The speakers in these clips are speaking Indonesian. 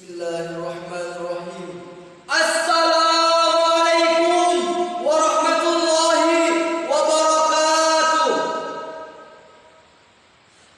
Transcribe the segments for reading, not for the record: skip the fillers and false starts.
Bismillahirrahmanirrahim. Assalamualaikum warahmatullahi wabarakatuh.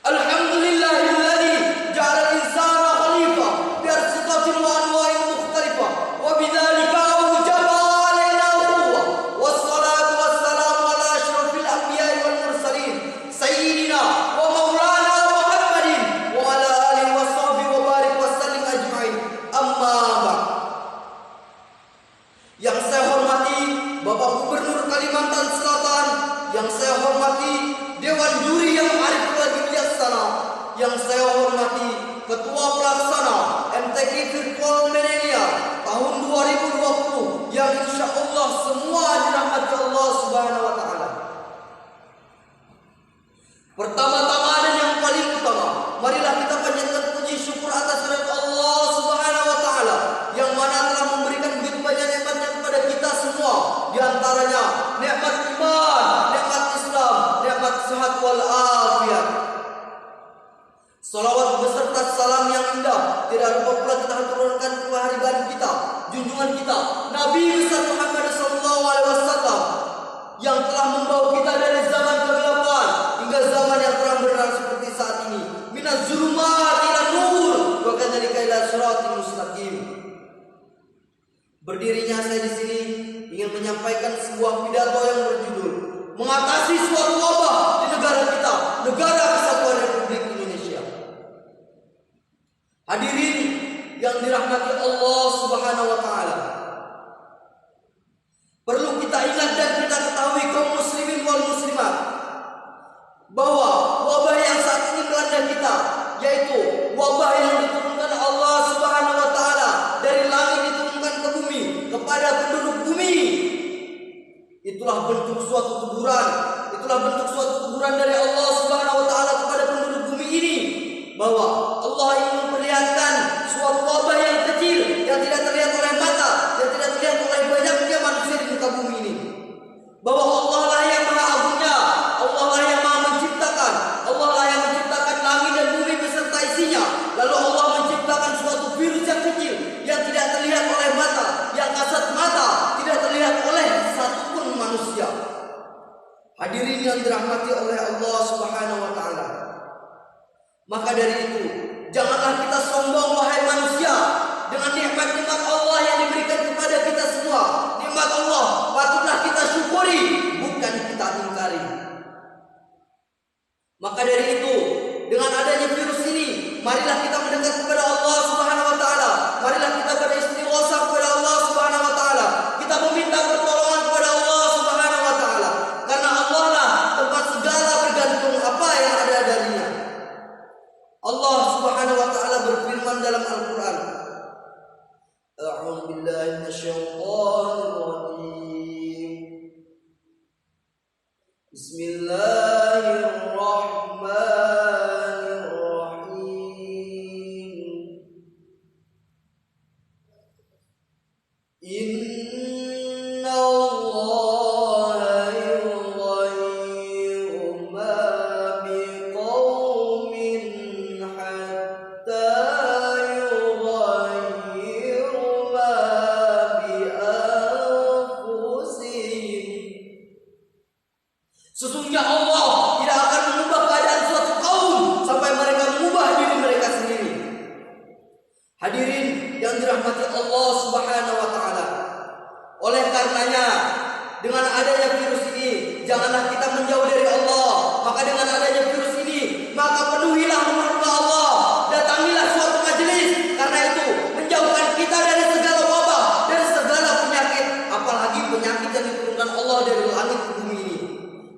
Alhamdulillahilladzi ja'ala al-insana khalifah bi arsiqatin wa anwa'in mukhtalifah wa bidzalika awjaba 'alaina al-quwwah wassalatu wassalamu ala asyrafil anbiya'i wal mursalin sayyidina wa maulana Muhammadin wa ala alihi wa sahbihi wa barik wa sallim ajma'in. Amma ba'd. Yang saya hormati Bapak Gubernur Kalimantan Selatan, yang saya hormati Dewan Juri yang arif lagi bijaksana, yang saya hormati Ketua Pelaksana MTQ Virtual Millennia tahun 2020 yang insya Allah semua dirahmati Allah Subhanahu wa Ta'ala. Pertama-tama dan yang paling utama, marilah kita panjatkan puji syukur atas kehadirat Allah Subhanahu wa Ta'ala yang mana telah memberikan begitu banyak nikmatnya kepada kita semua, di antaranya nikmat iman, nikmat Islam, nikmat sehat wal afiat. Salawat beserta salam yang indah tidak lupa pula kita haturkan kepada kita, junjungan kita Nabi besar Muhammad sallallahu alaihi wasallam yang telah membawa kita dari zaman kegelapan hingga zaman yang terang benderang seperti saat ini. Minaz zulumati ila nur wa kadzalika ila siratal mustaqim. Berdirinya saya di sini ingin menyampaikan sebuah pidato yang berjudul mengatasi suatu wabah di negara kita, Negara Kesatuan Republik Indonesia. Hadirin yang dirahmati Allah Subhanahu wa Ta'ala, perlu kita ingat dan kita ketahui kaum muslimin wal muslimat bahwa wabah yang saat ini melanda kita, yaitu wabah yang diturunkan Allah Subhanahu wa Ta'ala dari langit diturunkan ke bumi kepada penduduk bumi. Itulah bentuk suatu teguran, dari Allah Subhanahu wa Ta'ala kepada penduduk bumi ini, bahwa Allah ingin memperlihatkan suatu wabah yang kecil yang tidak terlihat oleh mata, yang tidak terlihat oleh banyaknya manusia di muka bumi ini, bahwa Allah lah yang maha agungnya, Allah lah yang maha menciptakan, Allah lah yang menciptakan langit dan bumi beserta isinya. Lalu Allah menciptakan suatu virus yang kecil yang tidak terlihat oleh mata, yang kasat mata tidak terlihat oleh satupun manusia. Hadirin yang dirahmati oleh Allah Subhanahu wa Ta'ala, maka dari itu janganlah kita sombong wahai manusia dengan nikmat-nikmat Allah yang diberikan kepada kita semua. Nikmat Allah patutlah kita syukuri, bukan kita ingkari. Maka dari itu, dengan adanya virus ini, marilah kita mendekat kepada Allah Subhanahu wa Ta'ala. Marilah kita beristighosa kepada Allah Subhanahu wa Ta'ala. Kita meminta pertolongan kepada Allah Subhanahu wa Ta'ala, karena Allah lah tempat segala bergantung apa yang ada darinya. Allah Subhanahu wa Ta'ala berfirman dalam Al-Qur'an, A'udzu billahi minasyaitonir rajim. Bismillahirrahmanirrahim. Inna Allaha yughayyiru ma biqaumin hatta yughayyiru ma bi anfusihim. Sesungguhnya Allah tidak akan mengubah keadaan suatu kaum sampai mereka mengubah diri mereka sendiri. Hadirin yang dirahmati Allah Subhanahu wa Ta'ala, oleh karenanya dengan adanya virus ini janganlah kita menjauh dari Allah. Maka dengan adanya virus ini, maka penuhilah rumah-rumah Allah, datangilah suatu majelis, karena itu menjauhkan kita dari segala wabah, dari segala penyakit, apalagi penyakit yang diturunkan Allah dari langit ke bumi ini.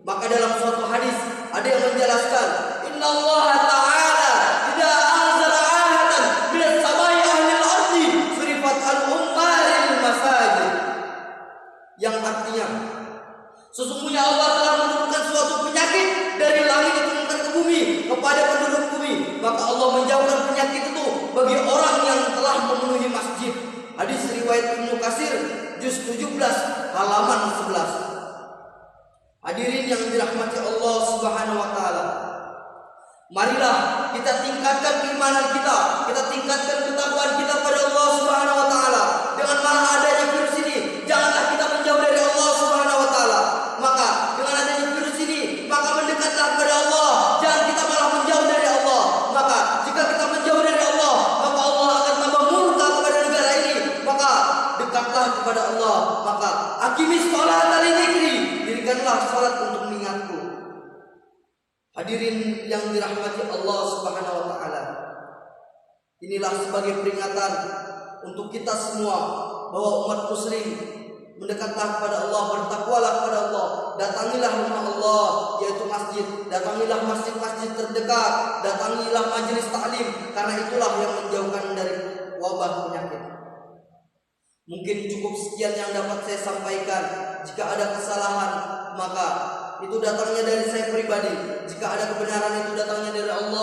Maka dalam suatu hadis ada yang menjelaskan, Inna Allah Ta'ala tidak anzala ahatan minas samai ahlil ardi surifat al-ummaril masajid, yang artinya marilah kita tingkatkan keimanan kita tingkatkan ketakwaan kita pada Allah Subhanahu wa taala. Dengan malah adanya virus ini, janganlah kita menjauh dari Allah Subhanahu wa taala. Maka dengan adanya virus ini, maka mendekatlah kepada Allah, jangan kita malah menjauh dari Allah. Maka jika kita menjauh dari Allah, maka Allah akan tambah murka kepada negara ini. Maka dekatlah kepada Allah. Maka aqimis sholata li dzikri, dirikanlah salat untuk mengingatku. Hadirin yang dirahmati Allah Subhanahu wa taala. Inilah sebagai peringatan untuk kita semua bahwa umat muslim mendekatlah kepada Allah, bertakwalah kepada Allah, datangilah rumah Allah yaitu masjid, datangilah masjid-masjid terdekat, datangilah majelis taklim, karena itulah yang menjauhkan dari wabah penyakit. Mungkin cukup sekian yang dapat saya sampaikan. Jika ada kesalahan, maka itu datangnya dari saya pribadi. Jika ada kebenaran, itu datangnya dari Allah